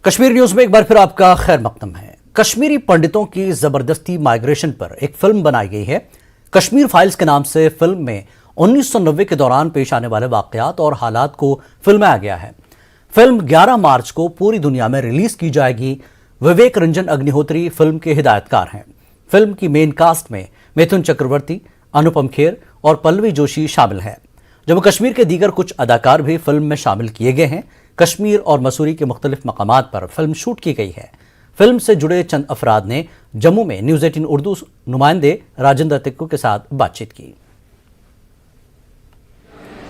Kashmir news में एक बार फिर आपका खैर मकदम है। कश्मीरी पंडितों की जबरदस्ती माइग्रेशन पर एक फिल्म बनाई गई है। कश्मीर फाइल्स के नाम से फिल्म में 1990 के दौरान पेश आने वाले वाकयात और हालात को फिल्माया गया है। फिल्म 11 मार्च को पूरी दुनिया में रिलीज की जाएगी। विवेक रंजन अग्निहोत्री फिल्म के हिदायतकार हैं। फिल्म की मेन कास्ट में मिथुन चक्रवर्ती, अनुपम खेर और पल्लवी जोशी शामिल हैं। जम्मू कश्मीर के दीगर कुछ अदाकार भी फिल्म में शामिल किए गए हैं। कश्मीर और मसूरी के मुख्तलिफ मकामात पर फिल्म शूट की गई है। फिल्म से जुड़े चंद अफराद ने जम्मू में न्यूज़ 18 उर्दू नुमाइंदे राजेंद्र तिक्कू के साथ बातचीत की।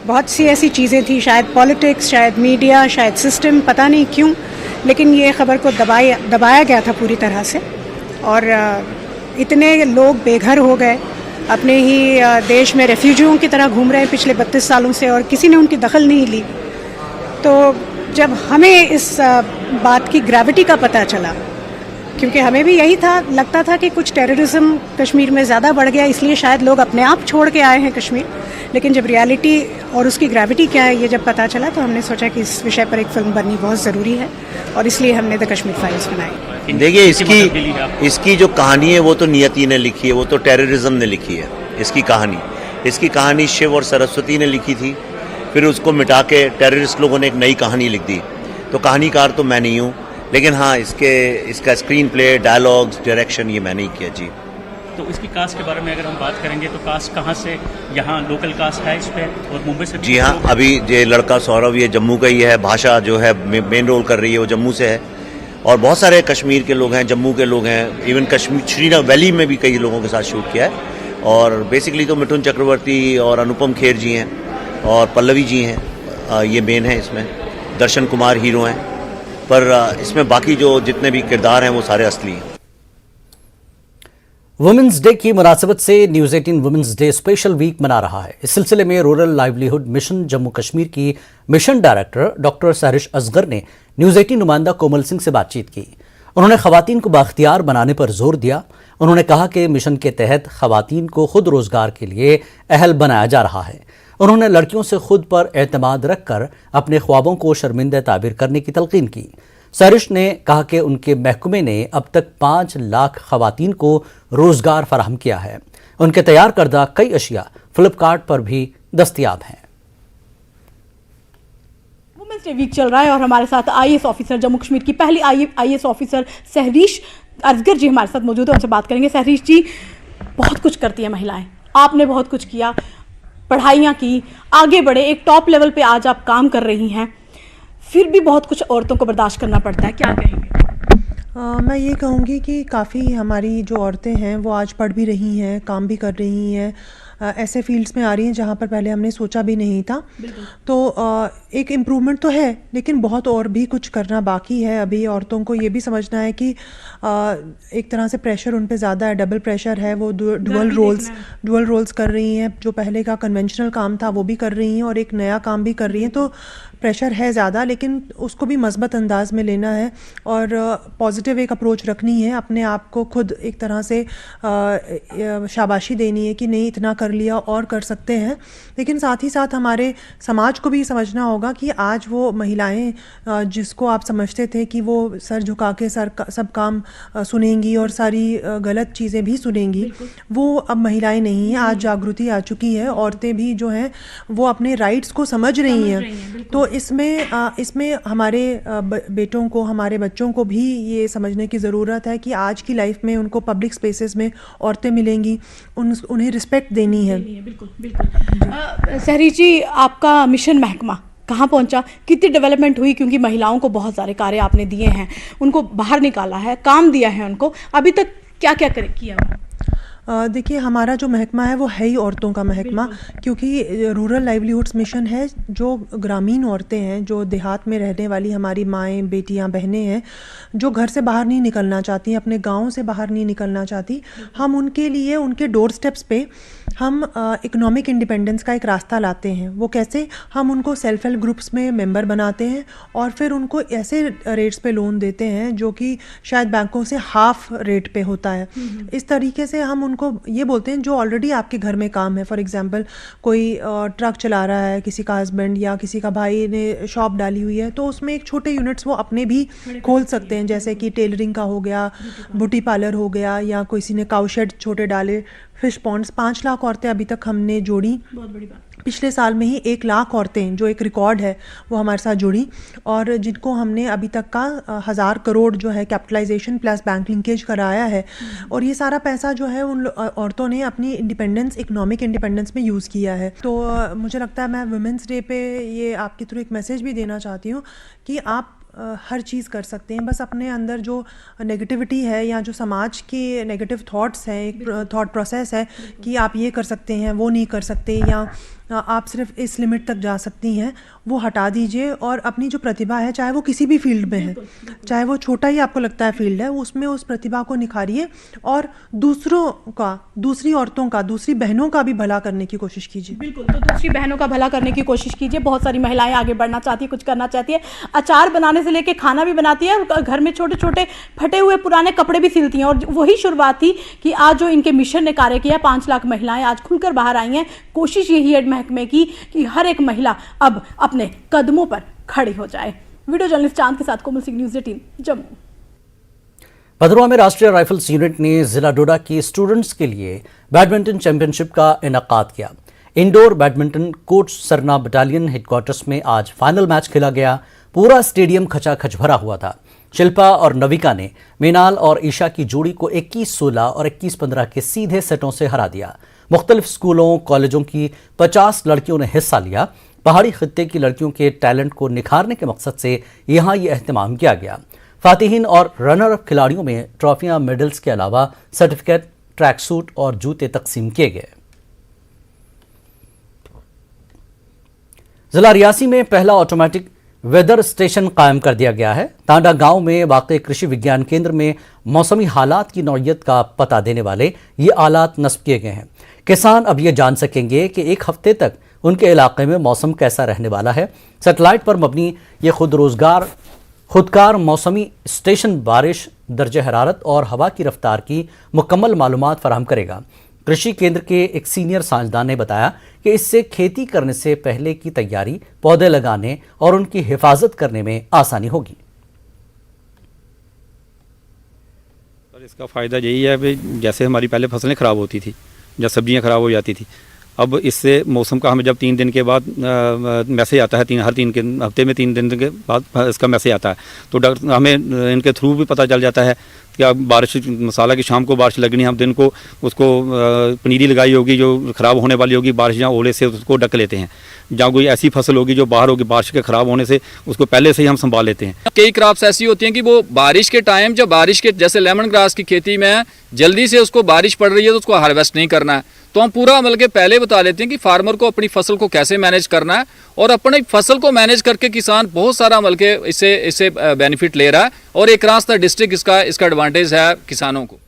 बहुत सी ऐसी चीज़ें थी, शायद पॉलिटिक्स, शायद मीडिया, शायद सिस्टम, पता नहीं क्यों, लेकिन ये खबर को दबाया गया था पूरी तरह से। और इतने लोग बेघर हो गए, अपने ही देश में रेफ्यूजियों की तरह घूम रहे हैं पिछले 32 सालों से, और किसी ने उनकी दखल नहीं ली। तो जब हमें इस बात की ग्रेविटी का पता चला, क्योंकि हमें भी यही था, लगता था कि कुछ टेररिज्म कश्मीर में ज़्यादा बढ़ गया, इसलिए शायद लोग अपने आप छोड़ के आए हैं कश्मीर। लेकिन जब रियलिटी और उसकी ग्रेविटी क्या है ये जब पता चला, तो हमने सोचा कि इस विषय पर एक फिल्म बननी बहुत ज़रूरी है, और इसलिए हमने द कश्मीर फाइल्स बनाई। देखिए, इसकी जो कहानी है वो तो नियति ने लिखी है, वो तो टेररिज्म ने लिखी है। इसकी कहानी शिव और सरस्वती ने लिखी थी, फिर उसको मिटा के टेररिस्ट लोगों ने एक नई कहानी लिख दी। तो कहानीकार तो मैं नहीं हूँ, लेकिन हाँ, इसका स्क्रीन प्ले, डायलॉग्स, डायरेक्शन ये मैंने ही किया जी। तो इसकी कास्ट के बारे में अगर हम बात करेंगे तो कास्ट कहाँ से, यहाँ लोकल कास्ट है इस पे, और मुंबई से? जी हाँ, अभी ये लड़का सौरभ ये जम्मू का ही है। भाषा जो है मेन रोल कर रही है वो जम्मू से है, और बहुत सारे कश्मीर के लोग हैं, जम्मू के लोग हैं, इवन कश्मीर श्रीनगर वैली में भी कई लोगों के साथ शूट किया है। और बेसिकली तो मिथुन चक्रवर्ती और अनुपम खेर जी हैं और पल्लवी जी हैं, ये मेन है इसमें। दर्शन कुमार हीरो हैं, पर इसमें बाकी जो जितने भी किरदार हैं वो सारे असली हैं। वुमेन्स डे की मुनासिबत से news 18 women's day special week मना रहा है। इस सिलसिले में rural livelihood mission Jammu Kashmir की mission director doctor Sehrish Asgar ने न्यूज़ 18 नुमाइंदा कोमल सिंह से बातचीत की। उन्होंने खवातीन को बाख्तियार बनाने पर जोर दिया। उन्होंने कहा कि मिशन के तहत खवातीन को खुद रोजगार के लिए अहल बनाया जा रहा है। उन्होंने लड़कियों से खुद पर एतमाद रखकर अपने ख्वाबों को शर्मिंदा ताबीर करने की तलकीन की। सरिश ने कहा कि उनके महकमे ने अब तक 5 लाख खवातीन को रोजगार फराहम किया है। उनके तैयार करदा कई अशिया फ्लिपकार्ट पर भी दस्तयाब हैं। वुमेन्स डे वीक चल रहा है और हमारे साथ आईएएस ऑफिसर, जम्मू कश्मीर की पहली आईएएस ऑफिसर सहरीश असगर जी हमारे साथ मौजूद है। उनसे बात करेंगे। सहरीश जी, बहुत कुछ करती है महिलाएं, आपने बहुत कुछ किया, पढ़ाइयाँ की, आगे बढ़े, एक टॉप लेवल पे आज आप काम कर रही हैं, फिर भी बहुत कुछ औरतों को बर्दाश्त करना पड़ता है, क्या कहेंगे? मैं ये कहूँगी कि काफ़ी हमारी जो औरतें हैं वो आज पढ़ भी रही हैं, काम भी कर रही हैं, ऐसे फील्ड्स में आ रही हैं जहाँ पर पहले हमने सोचा भी नहीं था। तो एक इम्प्रूवमेंट तो है, लेकिन बहुत और भी कुछ करना बाकी है। अभी औरतों को ये भी समझना है कि एक तरह से प्रेशर उन पे ज़्यादा है, डबल प्रेशर है। वो डुअल रोल्स कर रही हैं। जो पहले का कन्वेंशनल काम था वो भी कर रही हैं और एक नया काम भी कर रही हैं। तो प्रेशर है ज़्यादा, लेकिन उसको भी मस्बत अंदाज में लेना है और पॉजिटिव एक अप्रोच रखनी है। अपने आप को खुद एक तरह से शाबाशी देनी है कि नहीं, इतना कर लिया और कर सकते हैं। लेकिन साथ ही साथ हमारे समाज को भी समझना होगा कि आज वो महिलाएं जिसको आप समझते थे कि वो सर झुका के सब काम सुनेंगी और सारी गलत चीज़ें भी सुनेंगी, वो अब महिलाएं नहीं हैं। आज जागृति आ चुकी है, औरतें भी जो हैं वो अपने राइट्स को समझ रही हैं। तो इसमें हमारे बेटों को, हमारे बच्चों को भी ये समझने की ज़रूरत है कि आज की लाइफ में उनको पब्लिक स्पेसेस में औरतें मिलेंगी, उन्हें रिस्पेक्ट देनी है। बिल्कुल। सहरीश जी, आपका मिशन महकमा कहाँ पहुँचा, कितनी डेवलपमेंट हुई? क्योंकि महिलाओं को बहुत सारे कार्य आपने दिए हैं, उनको बाहर निकाला है, काम दिया है उनको, अभी तक क्या क्या किया? देखिए, हमारा जो महकमा है वो है ही औरतों का महकमा, क्योंकि रूरल लाइवलीहुड्स मिशन है। जो ग्रामीण औरतें हैं, जो देहात में रहने वाली हमारी माएँ, बेटियां, बहनें हैं, जो घर से बाहर नहीं निकलना चाहती, अपने गाँव से बाहर नहीं निकलना चाहती, हम उनके लिए उनके डोर स्टेप्स पे हम इकोनॉमिक इंडिपेंडेंस का एक रास्ता लाते हैं। वो कैसे? हम उनको सेल्फ हेल्प ग्रुप्स में मेंबर बनाते हैं और फिर उनको ऐसे रेट्स पे लोन देते हैं जो कि शायद बैंकों से हाफ रेट पे होता है। इस तरीके से हम उनको ये बोलते हैं जो ऑलरेडी आपके घर में काम है। फॉर एग्जांपल कोई ट्रक चला रहा है, किसी का हस्बैंड या किसी का भाई ने शॉप डाली हुई है, तो उसमें एक छोटे यूनिट्स वो अपने भी खोल सकते हैं, जैसे कि टेलरिंग का हो गया, ब्यूटी पार्लर हो गया, या किसी ने काउ शेड छोटे डाले, फिश पॉन्ड्स। 5 लाख औरतें अभी तक हमने जोड़ी। बहुत बड़ी बात। पिछले साल में ही 1 लाख औरतें, जो एक रिकॉर्ड है, वो हमारे साथ जुड़ी, और जिनको हमने अभी तक का 1000 करोड़ जो है कैपिटलाइजेशन प्लस बैंक लिंकेज कराया है। और ये सारा पैसा जो है उन औरतों ने अपनी इंडिपेंडेंस, इकोनॉमिक इंडिपेंडेंस में यूज़ किया है। तो मुझे लगता है मैं वुमेंस डे पे ये आपके थ्रू एक मैसेज भी देना चाहती हूँ कि आप हर चीज़ कर सकते हैं। बस अपने अंदर जो नेगेटिविटी है या जो समाज के नेगेटिव थॉट्स हैं, एक थॉट प्रोसेस है कि आप ये कर सकते हैं, वो नहीं कर सकते, या आप सिर्फ इस लिमिट तक जा सकती हैं, वो हटा दीजिए और अपनी जो प्रतिभा है, चाहे वो किसी भी फील्ड में है, चाहे वो छोटा ही आपको लगता है फील्ड है, उसमें उस प्रतिभा को निखारिए और दूसरों का, दूसरी औरतों का, दूसरी बहनों का भी भला करने की कोशिश कीजिए। बिल्कुल, तो दूसरी बहनों का भला करने की कोशिश कीजिए। बहुत सारी महिलाएं आगे बढ़ना चाहती है, कुछ करना चाहती है, अचार बनाने से लेके खाना भी बनाती है, और घर में छोटे छोटे फटे हुए पुराने कपड़े भी सिलती हैं। और वही शुरुआत थी कि आज जो इनके मिशन ने कार्य किया, 5 लाख महिलाएं आज खुलकर बाहर आई हैं। कोशिश यही है महकमे की कि हर एक महिला अब अपने कदमों पर खड़ी हो जाए। वीडियो जर्नलिस्ट चांद के साथ कोमल सिंह, न्यूज़ 18 जम्मू। भदरवा में राष्ट्रीय राइफल्स यूनिट ने जिला डोडा की स्टूडेंट्स के लिए बैडमिंटन चैंपियनशिप का इनेकाद किया। Indoor badminton coach Sarna battalion headquarters में आज फाइनल मैच खेला गया। पूरा स्टेडियम खचाखच भरा हुआ था। शिल्पा और नविका ने मीनाल और ईशा की जोड़ी को 21-16 और 21-15 के सीधे सेटों से हरा दिया। मुख्तलिफ स्कूलों कॉलेजों की 50 लड़कियों ने हिस्सा लिया। पहाड़ी खित्ते की लड़कियों के टैलेंट को निखारने के मकसद से यहाँ ये एहतमाम किया गया। फातिहीन और रनर अप खिलाड़ियों में ट्रॉफियां, मेडल्स के अलावा सर्टिफिकेट, ट्रैक सूट और जूते तकसीम किए गए। जिला रियासी में पहला ऑटोमेटिक वेदर स्टेशन कायम कर दिया गया है। तांडा गांव में वाक़ कृषि विज्ञान केंद्र में मौसमी हालात की नौइयत का पता देने वाले ये आलात नस्ब किए गए हैं। किसान अब ये जान सकेंगे कि एक हफ्ते तक उनके इलाके में मौसम कैसा रहने वाला है। सैटेलाइट पर मबनी ये खुदकार मौसमी स्टेशन बारिश, दर्जे हरारत और हवा की रफ्तार की मुकम्मल मालूमात फराहम करेगा। कृषि केंद्र के एक सीनियर साइंसदान ने बताया कि इससे खेती करने से पहले की तैयारी, पौधे लगाने और उनकी हिफाजत करने में आसानी होगी। इसका फ़ायदा यही है कि जैसे हमारी पहले फसलें ख़राब होती थी, जब सब्जियां ख़राब हो जाती थी, अब इससे मौसम का हमें जब 3 दिन के बाद मैसेज आता है, हर 3 के हफ्ते में 3 दिन के बाद इसका मैसेज आता है, तो डॉक्टर हमें इनके थ्रू भी पता चल जाता है कि अब बारिश, मसाला की शाम को बारिश लगनी है, हम दिन को उसको पनीरी लगाई होगी जो ख़राब होने वाली होगी, बारिश या ओले से उसको ढक लेते हैं। जहाँ कोई ऐसी फसल होगी जो बाहर होगी बारिश के ख़राब होने से, उसको पहले से ही हम संभाल लेते हैं। कई क्रॉप्स ऐसी होती हैं कि वो बारिश के टाइम, जब बारिश के, जैसे लेमन ग्रास की खेती में जल्दी से उसको बारिश पड़ रही है तो उसको हार्वेस्ट नहीं करना है, तो हम पूरा अमल के पहले बता लेते हैं कि फार्मर को अपनी फसल को कैसे मैनेज करना है, और अपनी फसल को मैनेज करके किसान बहुत सारा अमल के इससे बेनिफिट ले रहा है, और एक रास्ता डिस्ट्रिक्ट इसका एडवांटेज है किसानों को।